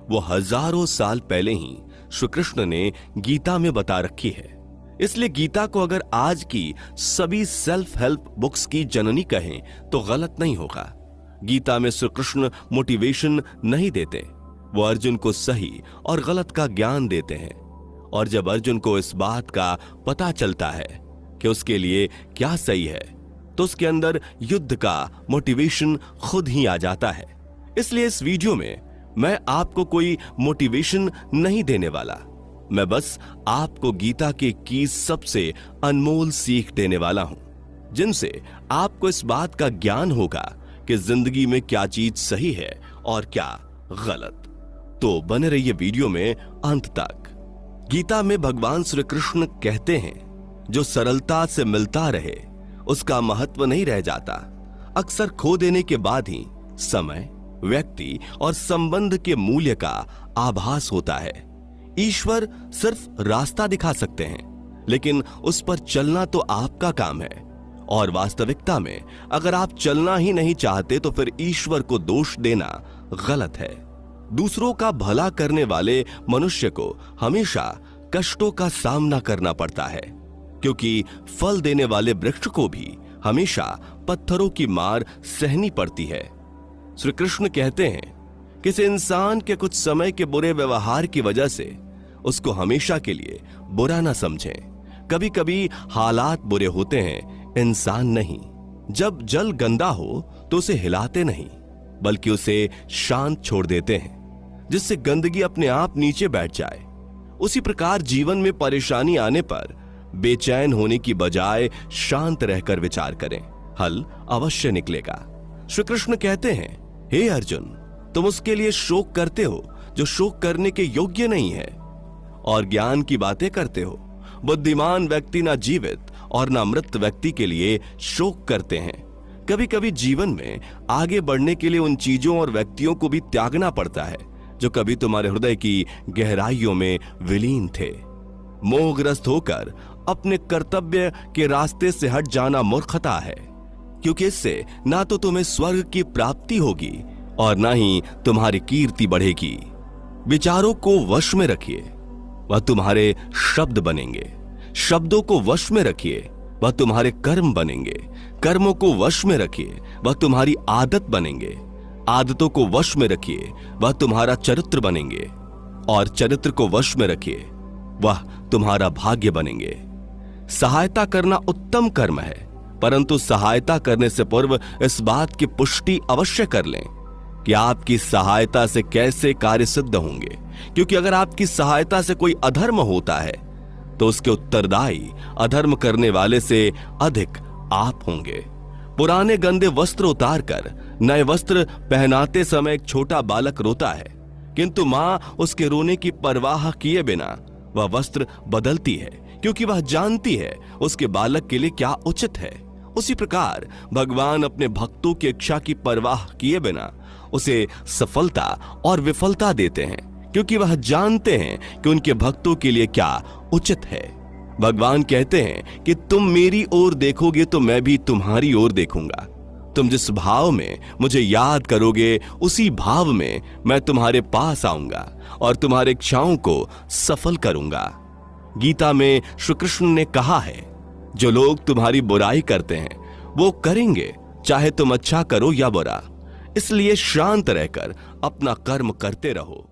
वो हजारों साल पहले ही श्री कृष्ण ने गीता में बता रखी है। इसलिए गीता को अगर आज की सभी सेल्फ हेल्प बुक्स की जननी कहें तो गलत नहीं होगा। गीता में श्री कृष्ण मोटिवेशन नहीं देते, वो अर्जुन को सही और गलत का ज्ञान देते हैं। और जब अर्जुन को इस बात का पता चलता है कि उसके लिए क्या सही है, तो उसके अंदर युद्ध का मोटिवेशन खुद ही आ जाता है। इसलिए इस वीडियो में मैं आपको कोई मोटिवेशन नहीं देने वाला, मैं बस आपको गीता के 21 सबसे अनमोल सीख देने वाला हूं, जिनसे आपको इस बात का ज्ञान होगा कि जिंदगी में क्या चीज सही है और क्या गलत। तो बने रहिए वीडियो में अंत तक। गीता में भगवान श्री कृष्ण कहते हैं, जो सरलता से मिलता रहे उसका महत्व नहीं रह जाता। अक्सर खो देने के बाद ही समय, व्यक्ति और संबंध के मूल्य का आभास होता है। ईश्वर सिर्फ रास्ता दिखा सकते हैं, लेकिन उस पर चलना तो आपका काम है। और वास्तविकता में अगर आप चलना ही नहीं चाहते तो फिर ईश्वर को दोष देना गलत है। दूसरों का भला करने वाले मनुष्य को हमेशा कष्टों का सामना करना पड़ता है, क्योंकि फल देने वाले वृक्ष को भी हमेशा पत्थरों की मार सहनी पड़ती है। श्री कृष्ण कहते हैं, किसी इंसान के कुछ समय के बुरे व्यवहार की वजह से उसको हमेशा के लिए बुरा ना समझें। कभी कभी हालात बुरे होते हैं, इंसान नहीं। जब जल गंदा हो तो उसे हिलाते नहीं, बल्कि उसे शांत छोड़ देते हैं, जिससे गंदगी अपने आप नीचे बैठ जाए। उसी प्रकार जीवन में परेशानी आने पर बेचैन होने की बजाय शांत रहकर विचार करें, हल अवश्य निकलेगा। श्री कृष्ण कहते हैं, हे अर्जुन, तुम उसके लिए शोक करते हो जो शोक करने के योग्य नहीं है, और ज्ञान की बातें करते हो। बुद्धिमान व्यक्ति ना जीवित और ना मृत व्यक्ति के लिए शोक करते हैं। कभी कभी जीवन में आगे बढ़ने के लिए उन चीजों और व्यक्तियों को भी त्यागना पड़ता है जो कभी तुम्हारे हृदय की गहराइयों में विलीन थे। मोहग्रस्त होकर अपने कर्तव्य के रास्ते से हट जाना मूर्खता है, क्योंकि इससे ना तो तुम्हें स्वर्ग की प्राप्ति होगी और ना ही तुम्हारी कीर्ति बढ़ेगी। विचारों को वश में रखिए, वह तुम्हारे शब्द बनेंगे। शब्दों को वश में रखिए, वह तुम्हारे कर्म बनेंगे। कर्मों को वश में रखिए, वह तुम्हारी आदत बनेंगे। आदतों को वश में रखिए, वह तुम्हारा चरित्र बनेंगे। और चरित्र को वश में रखिए, वह तुम्हारा भाग्य बनेंगे। सहायता करना उत्तम कर्म है, परंतु सहायता करने से पूर्व इस बात की पुष्टि अवश्य कर लें कि आपकी सहायता से कैसे कार्य सिद्ध होंगे, क्योंकि अगर आपकी सहायता से कोई अधर्म होता है तो उसके उत्तरदायी अधर्म करने वाले से अधिक आप होंगे। पुराने गंदे वस्त्र उतारकर नए वस्त्र पहनाते समय एक छोटा बालक रोता है, किंतु मां उसके रोने की परवाह किए बिना वह वस्त्र बदलती है, क्योंकि वह जानती है उसके बालक के लिए क्या उचित है। उसी प्रकार भगवान अपने भक्तों की इच्छा की परवाह किए बिना उसे सफलता और विफलता देते हैं, क्योंकि वह जानते हैं कि उनके भक्तों के लिए क्या उचित है। भगवान कहते हैं कि तुम मेरी ओर देखोगे तो मैं भी तुम्हारी ओर देखूंगा। तुम जिस भाव में मुझे याद करोगे उसी भाव में मैं तुम्हारे पास आऊंगा और तुम्हारे इच्छाओं को सफल करूंगा। गीता में श्री कृष्ण ने कहा है, जो लोग तुम्हारी बुराई करते हैं वो करेंगे, चाहे तुम अच्छा करो या बुरा। इसलिए शांत रहकर अपना कर्म करते रहो।